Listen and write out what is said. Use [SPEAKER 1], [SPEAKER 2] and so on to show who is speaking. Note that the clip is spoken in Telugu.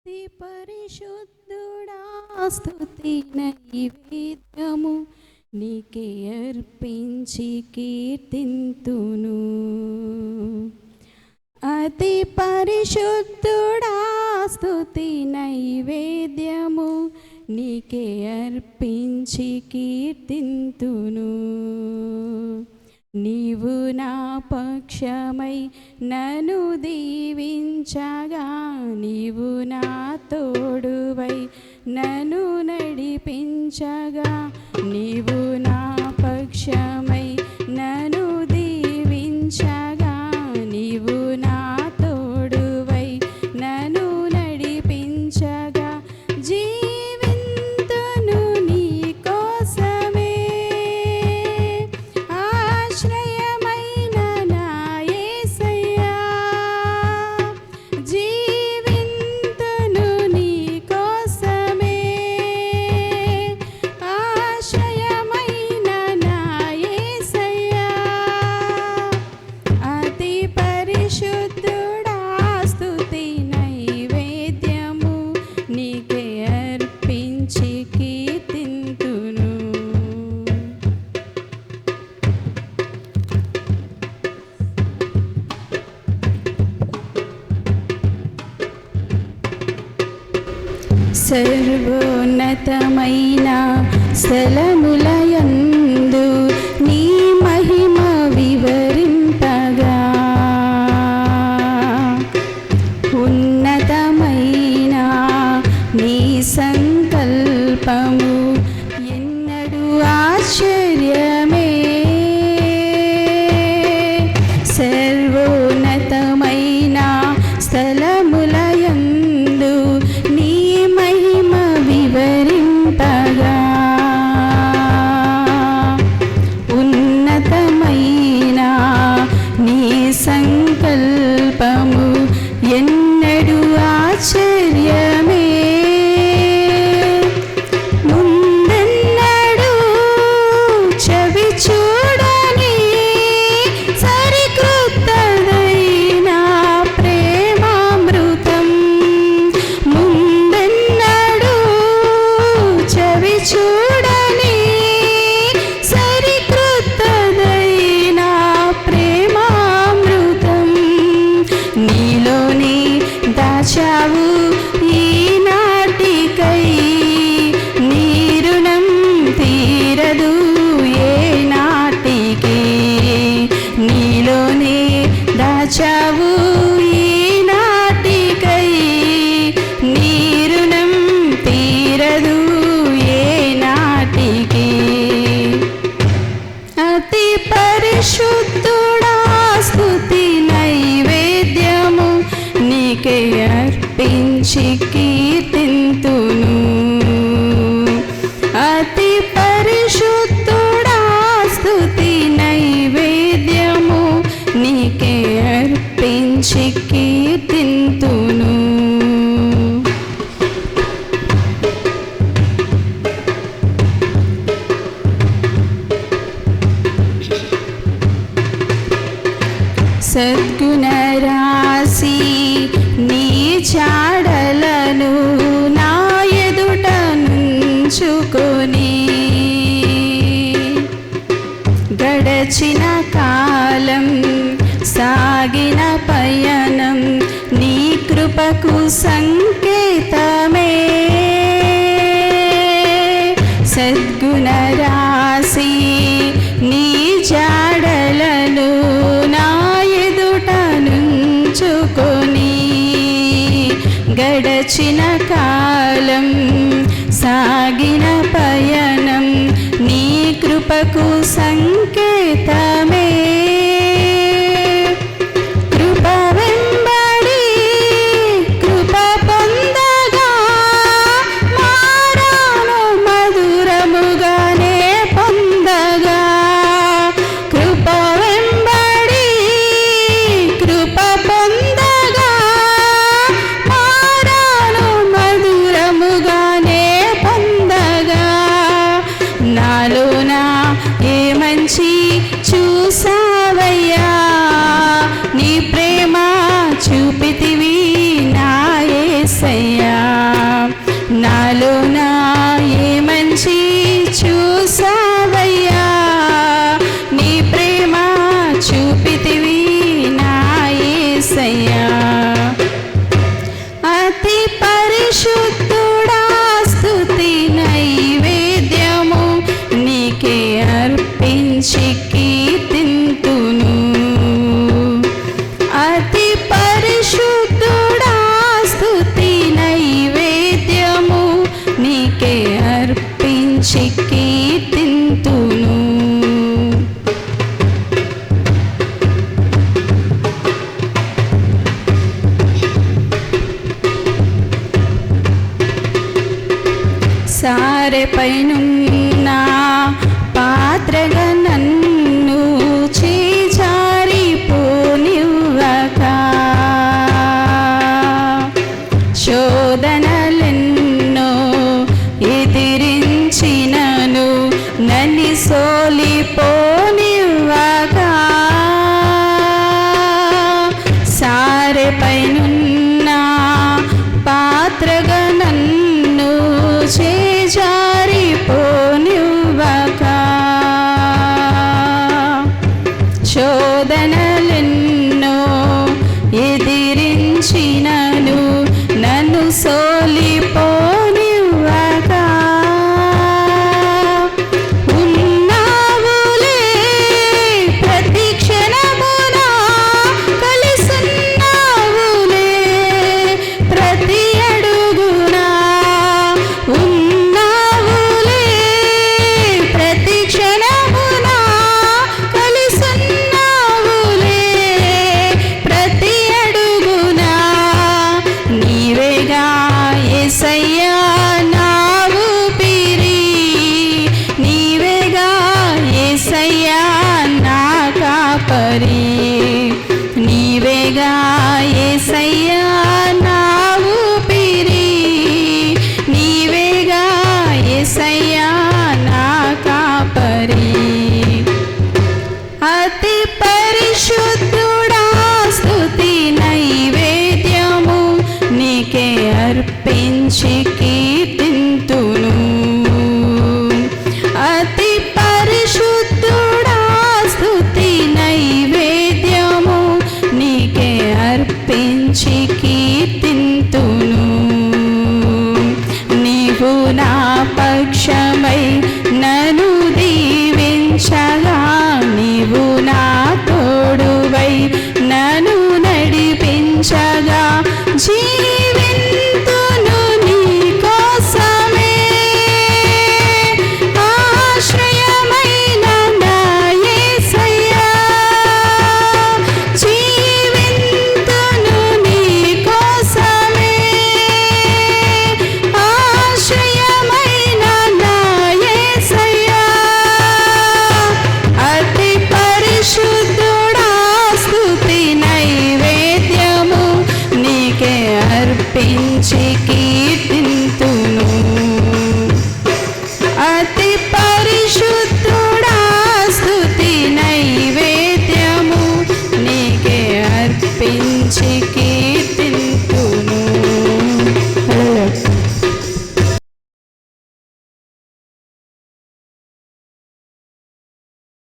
[SPEAKER 1] అతి పరిశుద్ధుడా స్తుతి నైవేద్యము నీకే అర్పించి కీర్తింతును. అతి పరిశుద్ధుడా స్తుతి నైవేద్యము నీకే అర్పించి కీర్తింతును. నీవు నా పక్షమై నన్ను దీవించగా, నీవు నా తోడువై నన్ను నడిపించగా, నీవు నా పక్షమై నన్ను దీవించగా, నీవు నా తోడువై నన్ను నడిపించగా, జీవింతును నీ కోసమే ఆశ్రయమైన నా యేసయ్యా. జీవింతును నీ కోసమే ఆశ్రయమైన నా యేసయ్యా. అతి పరిశుద్ధుడా స్తుతి నైవేద్యము నీకే అర్పించి కీర్తింతును. సర్వోన్నతమైన స్థలములయందు నీ మహిమ వివరింపగా, ఉన్నతమైన నీ సంకల్పము ఎన్నడూ ఆశ్చర్యమే. సర్వోన్నతమైన స్థలములయందు నీ మహిమ వివరింపగా, ఉన్నతమైన నీ సంకల్పము ఎన్నడూ ఆశ్చర్యమే. ముందెన్నడూ చెవి చూడని సరికొత్తదైన ప్రేమామృతం, ముందెన్నడూ చెవి చూడని సరికొత్తదైన ప్రేమామృతం నీలోనే దాచావు ఈనాటికై. నీ రుణం తీరదు ఏ నాటికి, నీలోనే దాచావు ఈనాటికై. నీ రుణం తీరదు ఏ నాటికి. అతి పరిశుద్ధుడా స్తుతి నైవేద్యము నీకే అర్పించి కీర్తింతును. అతి పరిశుద్ధుడా స్తుతి నైవేద్యము నీకే అర్పించి కీర్తింతును. సద్గుణరాశి నీ చాడలను నా ఎదుట నుంచుకొని, గడచిన కాలం సాగిన పయనం నీ కృపకు సంకేతమే. సద్గుణరాశి నీ జాడలను నా ఎదుట నుంచుకొని, గడచిన కాలం సాగిన పయనం నీ కృపకు సంకేతమే. కృప వెంబడి కృప పొందగా, మారాను మధురముగానే పొందగా. కృప వెంబడి కృప పొందగా, మారాను మధురముగానే పొందగా. సారెపైనున్న పాత్రగా నన్ను చేజారిపోనివ్వక శోధనలెన్నో ఎదిరించినను నన్ను సోలిపోనివ్వక సారెపైనున్న పాత్రగా నన్ను చేజారిపోనివ్వక శోధనలెన్నో ఎదిరించినను నన్ను సోలిపోనివ్వక ఉన్నావులే ప్రతి క్షణమున కలిసున్నావులే ప్రతి అడుగునా ఉన్నావులే ప్రతి క్షణమున కలిసున్నావులే ప్రతి అడుగునా నీవేగా యేసయ్యా నా ఊపిరి నీవేగా యేసయ్యా నా కాపరి నీవేగా యేసయ్యా నా ఊపిరి నీవేగా యేసయ్యా నా కాపరి అతి పరిశుద్ధుడా స్తుతి నైవేద్యము నీకే అర్పించి కీర్తింతును అతి పరిశుద్ధుడా స్తుతి నైవేద్యము నీకే అర్పించి కీర్తింతును నీవు నా పక్షమై నన్ను దీవించగా నీవు నా తోడువై నన్ను నడిపించగా జీవింతును నీ కోసమే ఆశ్రయమైన నా యేసయ్యా జీవింతును నీ కోసమే ఆశ్రయమైన నా యేసయ్యా అతి పరిశుద్ధుడా స్తుతి నైవేద్యము నీకే అర్పించి